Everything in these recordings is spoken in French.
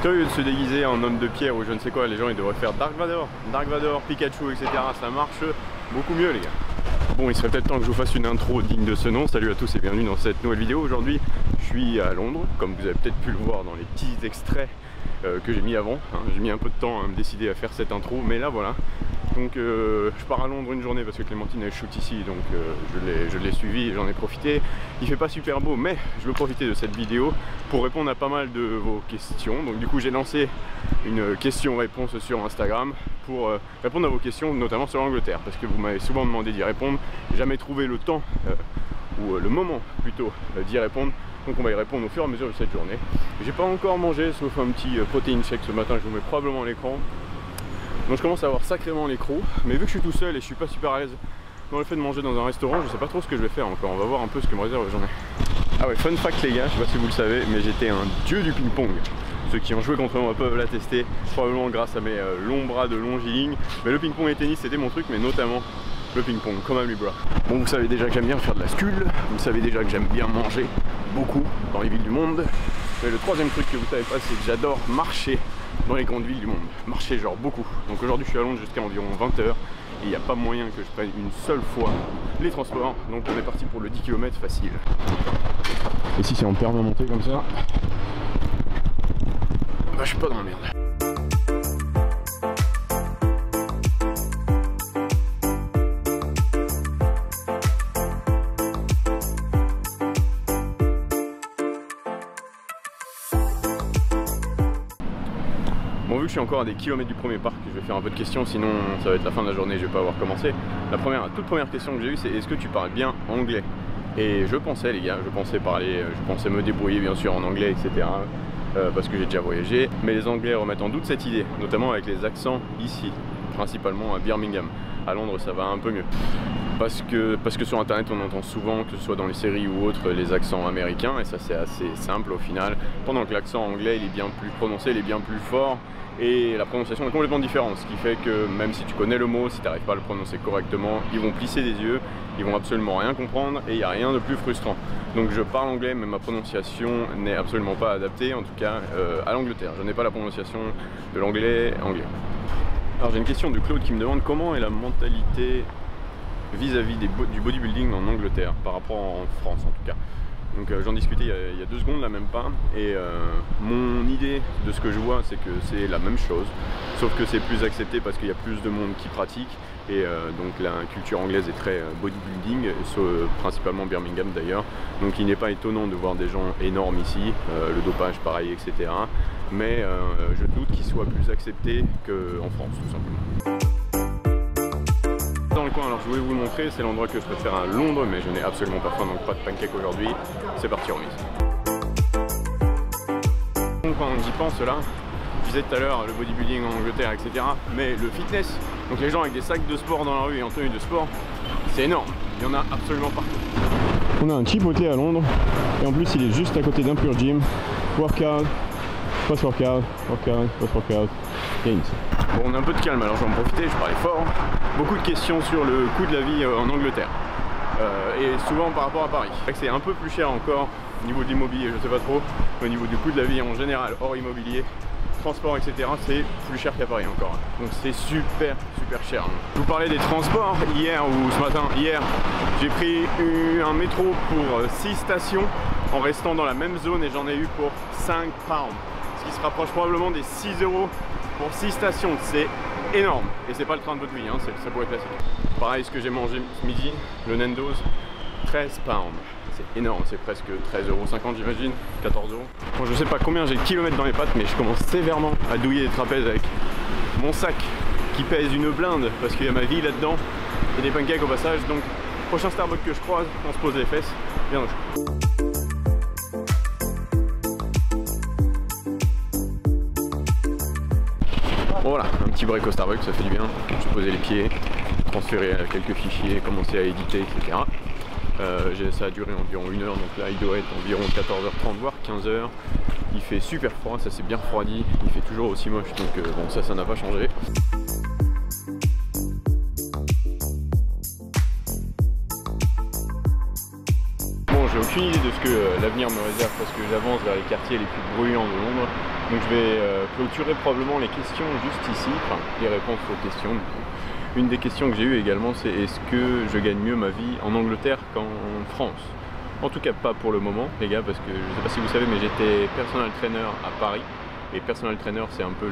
au lieu de se déguiser en homme de pierre ou je ne sais quoi, les gens ils devraient faire Dark Vador, Pikachu, etc. Ça marche beaucoup mieux les gars. Bon, il serait peut-être temps que je vous fasse une intro digne de ce nom. Salut à tous et bienvenue dans cette nouvelle vidéo. Aujourd'hui, je suis à Londres, comme vous avez peut-être pu le voir dans les petits extraits que j'ai mis avant. J'ai mis un peu de temps à me décider à faire cette intro, mais là voilà. Donc je pars à Londres une journée parce que Clémentine elle shoot ici, donc je l'ai suivi et j'en ai profité. Il fait pas super beau, mais je veux profiter de cette vidéo pour répondre à pas mal de vos questions. Donc du coup j'ai lancé une question-réponse sur Instagram pour répondre à vos questions, notamment sur l'Angleterre, parce que vous m'avez souvent demandé d'y répondre. J'ai jamais trouvé le temps, ou le moment plutôt, d'y répondre. Donc on va y répondre au fur et à mesure de cette journée. J'ai pas encore mangé, sauf un petit protein shake ce matin, je vous mets probablement à l'écran. Donc je commence à avoir sacrément les crocs, mais vu que je suis tout seul et je suis pas super à l'aise dans le fait de manger dans un restaurant, je sais pas trop ce que je vais faire encore. On va voir un peu ce que me réserve la journée. Ah ouais, fun fact les gars, je sais pas si vous le savez, mais j'étais un dieu du ping-pong. Ceux qui ont joué contre moi peuvent l'attester, probablement grâce à mes longs bras de longiligne. Mais le ping-pong et le tennis c'était mon truc, mais notamment le ping-pong, comme un libra. Bon, vous savez déjà que j'aime bien faire de la scull, vous savez déjà que j'aime bien manger beaucoup dans les villes du monde. Mais le troisième truc que vous savez pas, c'est que j'adore marcher dans les grandes villes du monde. Marcher genre beaucoup. Donc aujourd'hui je suis à Londres jusqu'à environ 20 h et il n'y a pas moyen que je prenne une seule fois les transports. Donc on est parti pour le 10 km facile. Et si c'est en permanenté comme ça, bah je suis pas dans la merde. Bon, vu que je suis encore à des kilomètres du premier parc, je vais faire un peu de questions, sinon ça va être la fin de la journée et je vais pas avoir commencé. La toute première question que j'ai eue, c'est est-ce que tu parles bien anglais? Et je pensais les gars, je pensais me débrouiller bien sûr en anglais, etc. Parce que j'ai déjà voyagé, mais les Anglais remettent en doute cette idée, notamment avec les accents ici, principalement à Birmingham. À Londres ça va un peu mieux. Parce que sur internet on entend souvent, que ce soit dans les séries ou autres, les accents américains, et ça c'est assez simple au final, pendant que l'accent anglais il est bien plus prononcé, il est bien plus fort, et la prononciation est complètement différente, ce qui fait que même si tu connais le mot, si tu n'arrives pas à le prononcer correctement, ils vont plisser des yeux, ils vont absolument rien comprendre, et il n'y a rien de plus frustrant. Donc je parle anglais, mais ma prononciation n'est absolument pas adaptée, en tout cas à l'Angleterre. Je n'ai pas la prononciation de l'anglais anglais. Alors j'ai une question de Claude qui me demande comment est la mentalité vis-à-vis du bodybuilding en Angleterre par rapport en France en tout cas. Donc j'en discutais il y a 2 secondes là, même pas, et mon idée de ce que je vois c'est que c'est la même chose, sauf que c'est plus accepté parce qu'il y a plus de monde qui pratique, et donc la culture anglaise est très bodybuilding, principalement Birmingham d'ailleurs, donc il n'est pas étonnant de voir des gens énormes ici, le dopage pareil, etc. Mais je doute qu'il soit plus accepté qu'en France tout simplement. Dans le coin, alors je voulais vous le montrer, c'est l'endroit que je préfère à Londres, mais je n'ai absolument pas faim, donc pas de pancake aujourd'hui. C'est parti, remise. Donc quand on y pense là, je disais tout à l'heure le bodybuilding en Angleterre, etc. Mais le fitness, donc les gens avec des sacs de sport dans la rue et en tenue de sport, c'est énorme. Il y en a absolument partout. On a un Chipotle à Londres, et en plus il est juste à côté d'un Pure Gym. Workout, post-workout, workout, post-workout, gains. Bon, on a un peu de calme, alors je vais en profiter, je parlais fort. Beaucoup de questions sur le coût de la vie en Angleterre. Et souvent par rapport à Paris. C'est un peu plus cher encore au niveau de l'immobilier, je sais pas trop. Au niveau du coût de la vie en général, hors immobilier, transport, etc. c'est plus cher qu'à Paris encore. Donc c'est super cher. Je vous parlais des transports hier ou ce matin. Hier, j'ai pris un métro pour 6 stations en restant dans la même zone et j'en ai eu pour 5 pounds. Ce qui se rapproche probablement des 6 € pour 6 stations. C'est énorme. Et c'est pas le train de votre vie, hein, ça pourrait être classique. Pareil, ce que j'ai mangé ce midi, le Nando's, 13 pounds. C'est énorme, c'est presque 13,50 € j'imagine, 14 €. Bon, je sais pas combien j'ai de kilomètres dans les pattes, mais je commence sévèrement à douiller les trapèzes avec mon sac qui pèse une blinde parce qu'il y a ma vie là-dedans et des pancakes au passage. Donc, prochain Starbucks que je croise, on se pose les fesses, bien au chaud. Voilà, un petit break au Starbucks, ça fait du bien. Je posais les pieds, transférer quelques fichiers, commencer à éditer, etc. Ça a duré environ 1 heure, donc là il doit être environ 14h30 voire 15h. Il fait super froid, ça s'est bien refroidi, il fait toujours aussi moche, donc bon, ça n'a pas changé. Bon, j'ai aucune idée de ce que l'avenir me réserve parce que j'avance vers les quartiers les plus bruyants de Londres. Donc je vais clôturer probablement les questions juste ici, enfin les réponses aux questions. Une des questions que j'ai eues également, c'est est-ce que je gagne mieux ma vie en Angleterre qu'en France? En tout cas pas pour le moment les gars, parce que je sais pas si vous savez mais j'étais personal trainer à Paris. Et personal trainer c'est un peu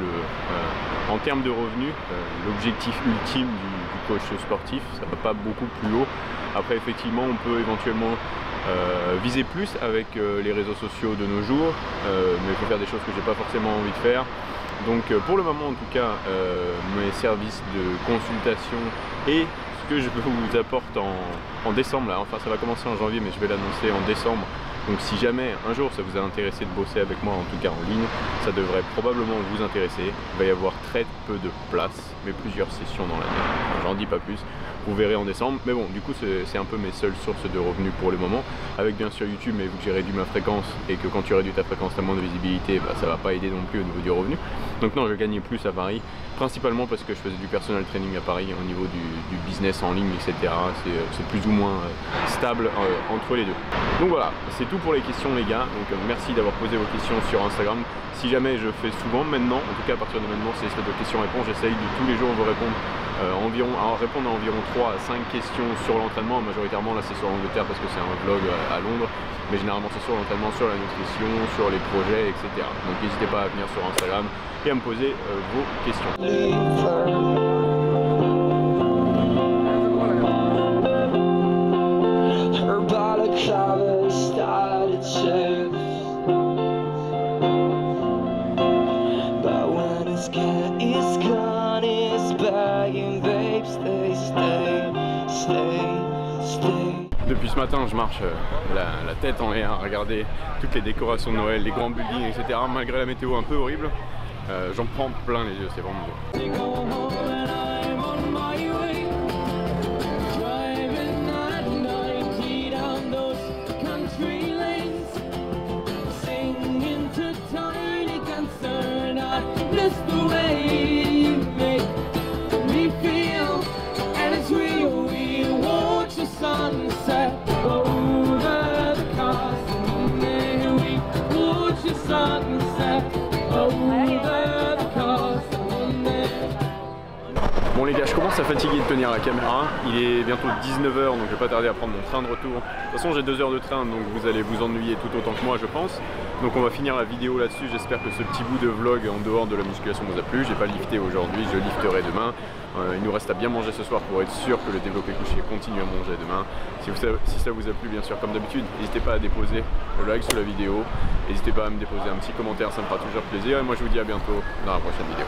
en termes de revenus, l'objectif ultime du coach sportif. Ça va pas beaucoup plus haut. Après effectivement on peut éventuellement viser plus avec les réseaux sociaux de nos jours, mais il faut faire des choses que j'ai pas forcément envie de faire. Donc pour le moment en tout cas, mes services de consultation et ce que je vous apporte en décembre, là, enfin ça va commencer en janvier mais je vais l'annoncer en décembre. Donc si jamais un jour ça vous a intéressé de bosser avec moi, en tout cas en ligne, ça devrait probablement vous intéresser. Il va y avoir très peu de place, mais plusieurs sessions dans l'année. Enfin, j'en dis pas plus, vous verrez en décembre. Mais bon, du coup c'est un peu mes seules sources de revenus pour le moment. Avec bien sûr YouTube, mais vu que j'ai réduit ma fréquence et que quand tu réduis ta fréquence t'as moins de visibilité, bah, ça va pas aider non plus au niveau du revenu. Donc non, je gagnais plus à Paris, principalement parce que je faisais du personal training à Paris au niveau du business en ligne, etc. C'est plus ou moins stable entre les deux. Donc voilà, c'est tout pour les questions les gars. Donc merci d'avoir posé vos questions sur Instagram. Si jamais je fais souvent maintenant, en tout cas à partir de maintenant, c'est de questions-réponses, j'essaye de tous les jours vous répondre répondre à environ 3 à 5 questions sur l'entraînement. Majoritairement là c'est sur l'Angleterre parce que c'est un vlog à Londres, mais généralement c'est sur l'entraînement, sur la nutrition, sur les projets, etc. Donc n'hésitez pas à venir sur Instagram et à me poser vos questions. Depuis ce matin, je marche la tête en l'air à regarder toutes les décorations de Noël, les grands buildings, etc. Malgré la météo un peu horrible, j'en prends plein les yeux, c'est vraiment beau. Bon les gars, je commence à fatiguer de tenir la caméra. Il est bientôt 19 h, donc je vais pas tarder à prendre mon train de retour. De toute façon j'ai 2 heures de train, donc vous allez vous ennuyer tout autant que moi je pense. Donc on va finir la vidéo là-dessus. J'espère que ce petit bout de vlog en dehors de la musculation vous a plu. J'ai pas lifté aujourd'hui, je lifterai demain. Il nous reste à bien manger ce soir pour être sûr que le développé couché continue à manger demain. Si ça vous a plu, bien sûr, comme d'habitude, n'hésitez pas à déposer le like sous la vidéo. N'hésitez pas à me déposer un petit commentaire, ça me fera toujours plaisir. Et moi je vous dis à bientôt dans la prochaine vidéo.